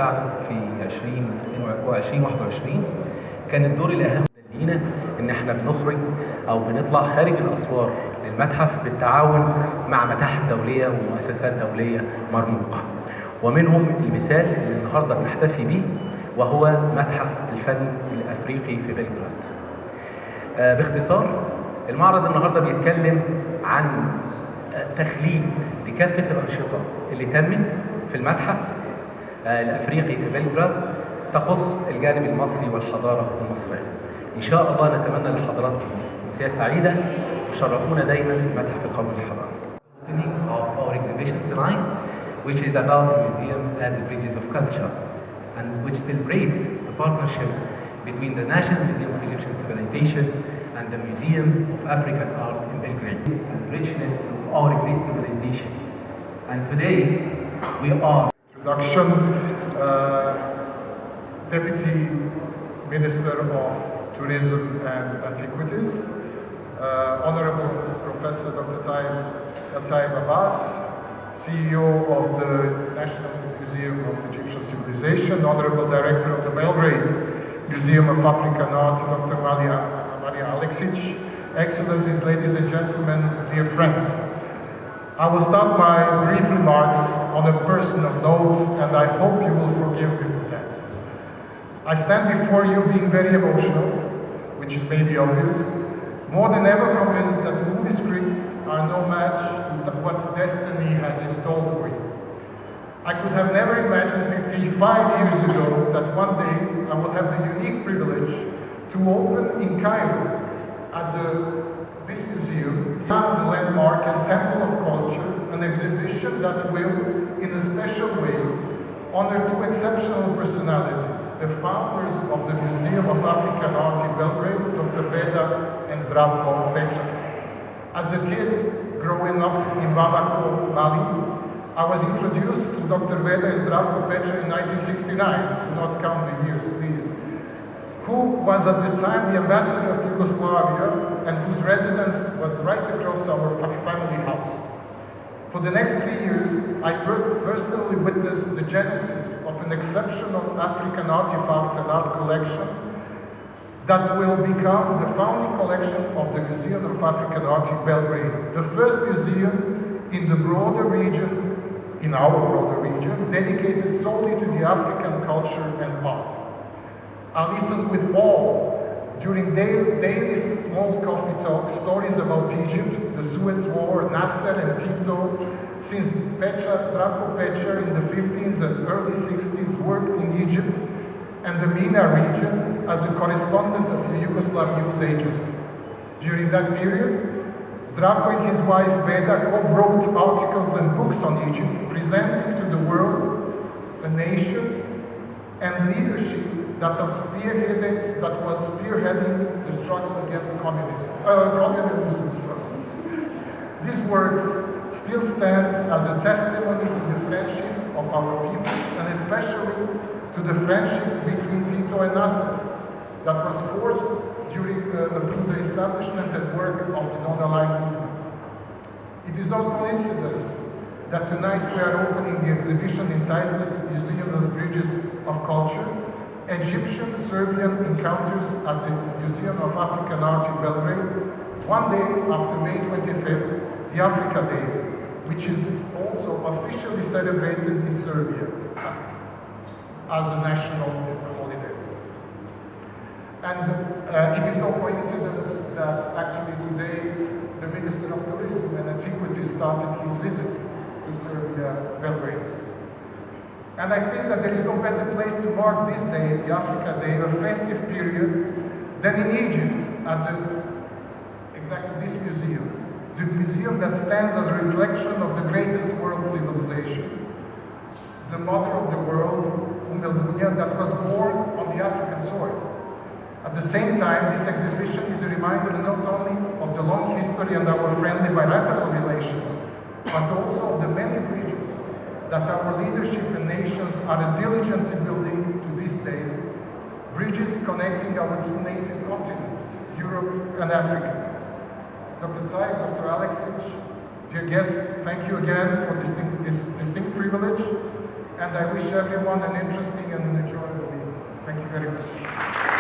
بتاعته في 2021 كان الدور الأهم لينا إن إحنا بنخرج أو بنطلع خارج الأسوار للمتحف بالتعاون مع متاحف دولية ومؤسسات دولية مرموقة، ومنهم المثال اللي النهارده بنحتفي به وهو متحف الفن الأفريقي في بلجراد. باختصار المعرض النهارده بيتكلم عن تخليد لكافة الأنشطة اللي تمت في المتحف الأفريقي في بلجراد تخص الجانب المصري والحضارة المصرية. إن شاء الله نتمنى لحضراتكم أمسية سعيدة وشرفونا دايما في المتحف القومي للحضارة. Of our exhibition tonight, which is about the museum as a bridges of culture, and which celebrates the partnership between the National Museum of Egyptian Civilization and the Museum of African Art in Belgrade, and richness of our great civilization. And today we are Introduction, Deputy Minister of Tourism and Antiquities, Honorable Professor Dr. Tayyip Abbas, CEO of the National Museum of Egyptian Civilization, Honorable Director of the Belgrade Museum of African Art, Dr. Maria Aleksic, Excellencies, ladies and gentlemen, dear friends. I will start my brief remarks on a personal note, and I hope you will forgive me for that. I stand before you being very emotional, which is maybe obvious, more than ever convinced that movie scripts are no match to what destiny has in store for you. I could have never imagined 55 years ago that one day I will have the unique privilege to open in Cairo at this museum, the landmark and temple of culture, an exhibition that will, in a special way, honor two exceptional personalities, the founders of the Museum of African Art in Belgrade, Dr. Veda and Zdravko Pecha. As a kid growing up in Bamako, Mali, I was introduced to Dr. Veda and Zdravko Pecha in 1969, do not count the years, please, who was at the time the ambassador of Yugoslavia and whose residence was right across our family house. For the next 3 years, I personally witnessed the genesis of an exceptional African artifacts and art collection that will become the founding collection of the Museum of African Art in Belgrade, the first museum in the broader region, in our broader region, dedicated solely to the African culture and art. I listened with awe during daily small coffee talks, stories about Egypt, the Suez War, Nasser and Tito, since Zdravko Pecha in the 50s and early 60s worked in Egypt and the MENA region as a correspondent of the Yugoslav news agency. During that period, Zdravko and his wife Veda co-wrote articles and books on Egypt, presenting to the world a nation and leadership that was spearheading the struggle against communism. These words still stand as a testimony to the friendship of our peoples, and especially to the friendship between Tito and Nasser that was forged through the establishment and work of the non-aligned movement. It is no coincidence that tonight we are opening the exhibition entitled Museum as Bridges of Culture, Egyptian-Serbian Encounters at the Museum of African Art in Belgrade, one day after May 25th, the Africa Day, which is also officially celebrated in Serbia as a national holiday. And it is no coincidence that actually today the Minister of Tourism and Antiquities started his visit to Serbia, Belgrade. And I think that there is no better place to mark this day, the Africa Day, a festive period, than in Egypt at exactly this museum. The museum that stands as a reflection of the greatest world civilization, the mother of the world, Dunya, that was born on the African soil. At the same time, this exhibition is a reminder not only of the long history and our friendly bilateral relations, but also of the many bridges that our leadership and nations are diligently building to this day, bridges connecting our two native continents, Europe and Africa. Dr. Tayyip, Dr. Aleksic, dear guests, thank you again for this distinct privilege. and I wish everyone an interesting and enjoyable evening. Thank you very much.